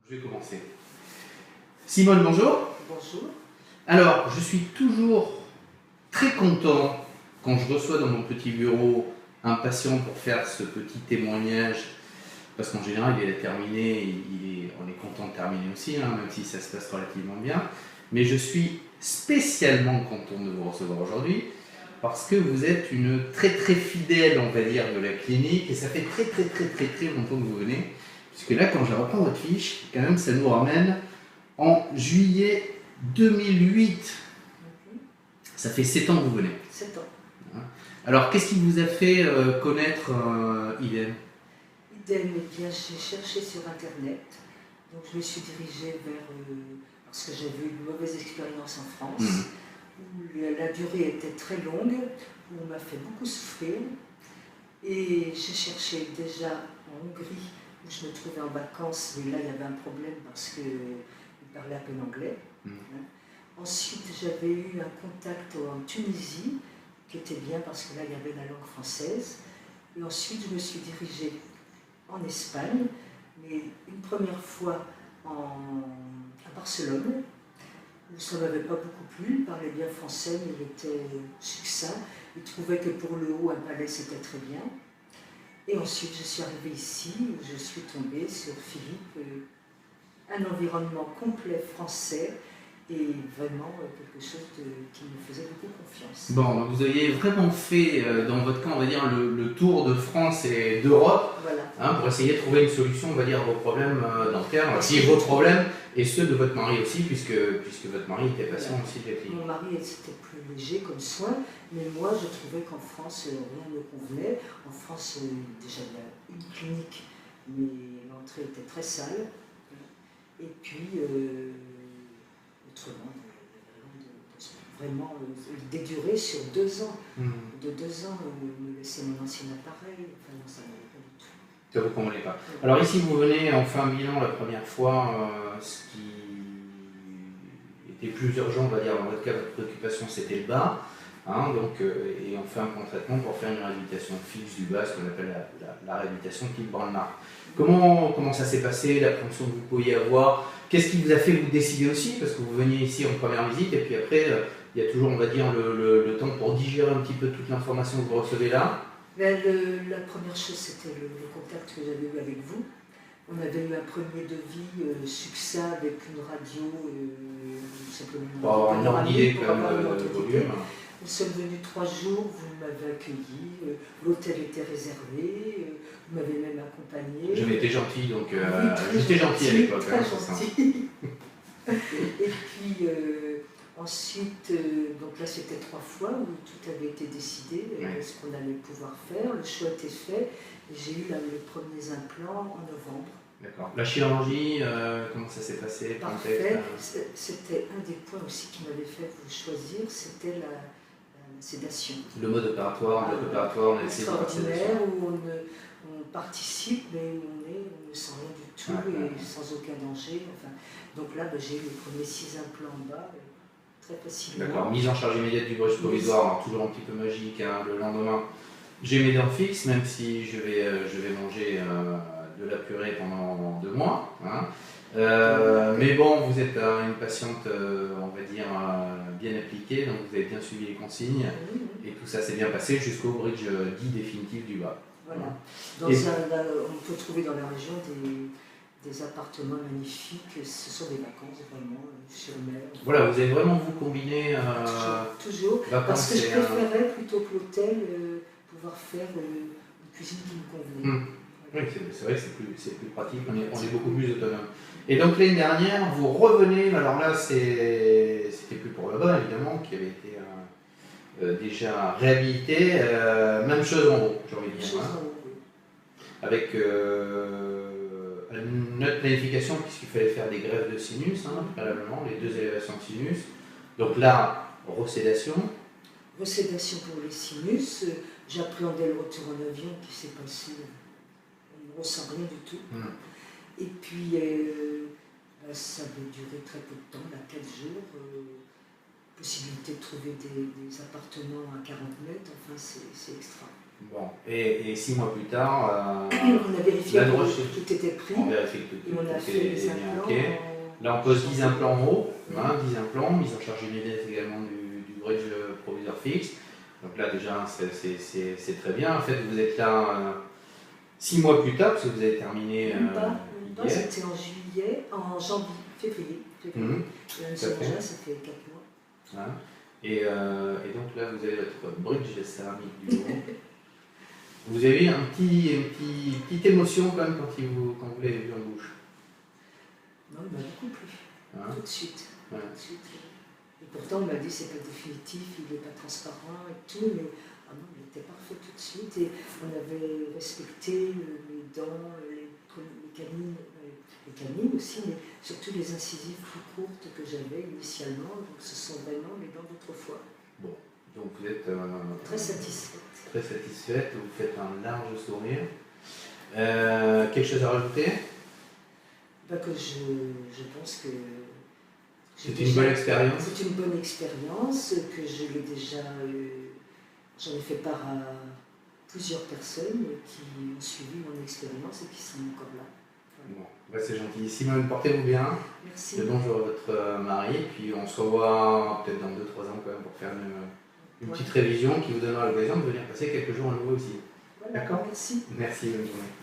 Je vais commencer. Simone, bonjour. Bonjour. Alors, je suis toujours très content quand je reçois dans mon petit bureau un patient pour faire ce petit témoignage, parce qu'en général, il est terminé, on est content de terminer aussi, même si ça se passe relativement bien. Mais je suis spécialement content de vous recevoir aujourd'hui, parce que vous êtes une très très fidèle, on va dire, de la clinique, et ça fait très longtemps que vous venez, puisque là, quand je reprends votre fiche, quand même, ça nous ramène en juillet 2008. Ça fait 7 ans que vous venez. 7 ans. Alors, qu'est-ce qui vous a fait connaître IDEM? IDEM, eh bien, j'ai cherché sur Internet. Donc, je me suis dirigée vers... parce que j'avais eu une mauvaise expérience en France, où la durée était très longue, où on m'a fait beaucoup souffrir. Et j'ai cherché déjà en Hongrie, où je me trouvais en vacances, mais là, il y avait un problème parce qu'ils parlaient à peine anglais. Ensuite, j'avais eu un contact en Tunisie, qui était bien parce que là, il y avait la langue française. Et ensuite, je me suis dirigée en Espagne, mais une première fois à Barcelone, où ça ne m'avait pas beaucoup plu. Il parlait bien français, mais il était succinct. Il trouvait que pour le haut, un palais, c'était très bien. Et ensuite, je suis arrivée ici, où je suis tombée sur Philippe, un environnement complet français, et vraiment quelque chose qui me faisait beaucoup confiance. Bon, vous aviez vraiment fait dans votre cas, on va dire, le tour de France et d'Europe, voilà. Pour essayer de trouver une solution, on va dire, à vos problèmes dentaires, et vos problèmes, et ceux de votre mari aussi, puisque votre mari était patient aussi de la clinique. Mon mari, c'était plus léger comme soin, mais moi, je trouvais qu'en France, rien ne convenait. En France, déjà, il y a une clinique, mais l'entrée était très sale. Et puis, autrement, vraiment des durées sur 2 ans. De 2 ans, me laisser mon ancien appareil, enfin non, ça n'allait pas du tout. Ça vous convenait pas. Alors ici, vous venez en fin bilan la première fois, ce qui était plus urgent, on va dire, dans votre cas, votre préoccupation, c'était le bas. Et on fait un bon traitement pour faire une réhabilitation fixe du bas, ce qu'on appelle la réhabilitation type Bran-Mar. Comment ça s'est passé, l'appréhension que vous pouviez avoir? Qu'est-ce qui vous a fait vous décider aussi? Parce que vous veniez ici en première visite, et puis après, il y a toujours, on va dire, le temps pour digérer un petit peu toute l'information que vous recevez là. Mais la première chose, c'était le contact que j'avais eu avec vous. On avait eu un premier devis succinct avec une radio, simplement pour avoir une ordre d'idée quand même de volume. Nous sommes venus 3 jours, vous m'avez accueilli, l'hôtel était réservé, vous m'avez même accompagné. J'avais été gentil, donc oui, j'étais gentil à l'époque. Très gentil. Et puis ensuite, donc là c'était 3 fois où tout avait été décidé, ce qu'on allait pouvoir faire, le choix était fait. J'ai eu les premiers implants en novembre. D'accord. La chirurgie, comment ça s'est passé? Parfait. C'était un des points aussi qui m'avait fait vous choisir, c'était la sédation. Le mode opératoire, on essaie de faire extraordinaire, où on participe, mais on ne sent rien du tout, et sans aucun danger. Enfin, donc là, j'ai eu les premiers 6 implants en bas, très facilement. D'accord. Mise en charge immédiate du bridge provisoire, alors toujours un petit peu magique. Le lendemain, j'ai mes dents fixes, même si je vais manger de la purée pendant 2 mois. Mais bon, vous êtes une patiente, on va dire, bien appliquée, donc vous avez bien suivi les consignes, et tout ça s'est bien passé jusqu'au bridge dit définitif du bas. Voilà. On peut trouver dans la région des appartements magnifiques, ce sont des vacances vraiment sur mer. Voilà, vous avez vraiment vous combiné toujours parce que je préférais plutôt que l'hôtel pouvoir faire une cuisine qui me convenait. Oui, c'est vrai que c'est plus pratique, on est beaucoup plus autonome. Et donc l'année dernière, vous revenez, alors là c'était plus pour le bas évidemment, qui avait été déjà réhabilité, même chose en haut, j'ai envie de dire. Avec notre planification, puisqu'il fallait faire des greffes de sinus, préalablement, les 2 élévations de sinus. Donc là, recédation. Recédation pour les sinus, j'appréhendais le retour en avion qui s'est passé, on ne ressent rien du tout. Et puis, ça avait duré très peu de temps, 4 jours. Possibilité de trouver des appartements à 40 mètres, enfin c'est extra. Bon, et 6 mois plus tard, On a vérifié la que broche, tout était pris on vérifie que et on a tout fait les est bien implants. ok. Là, on pose 10 implants en haut, 10 implants, mise en charge immédiate également du bridge provisoire fixe. Donc là, déjà, c'est très bien. En fait, vous êtes là 6 mois plus tard, parce que vous avez terminé Même pas, hier. c'était en janvier, février. Et là, nous sommes en juin, ça fait 4 mois. Voilà. Et donc là, vous avez votre bridge céramique du haut. Vous avez eu une petite émotion quand même quand vous l'avez vu en bouche. Non, il m'a beaucoup plu, tout de suite. Ouais. Tout de suite. Et pourtant, on m'a dit c'est pas définitif, il n'est pas transparent et tout, mais ah non, il était parfait tout de suite. Et on avait respecté les dents, les canines aussi, mais surtout les incisives plus courtes que j'avais initialement. Donc ce sont vraiment les dents d'autrefois. Bon, donc vous êtes très satisfaite. Très satisfaite, vous faites un large sourire. Quelque chose à rajouter? Que je pense que c'est une bonne expérience. C'est une bonne expérience, que je l'ai déjà j'en ai fait part à plusieurs personnes qui ont suivi mon expérience et qui sont encore là. Bon, bah c'est gentil. Simone, portez-vous bien. Merci. Le bonjour à votre mari, puis on se revoit peut-être dans 2-3 ans quand même pour faire une petite révision qui vous donnera l'occasion de venir passer quelques jours à nouveau aussi. Voilà, d'accord? Merci. Merci, bonne journée.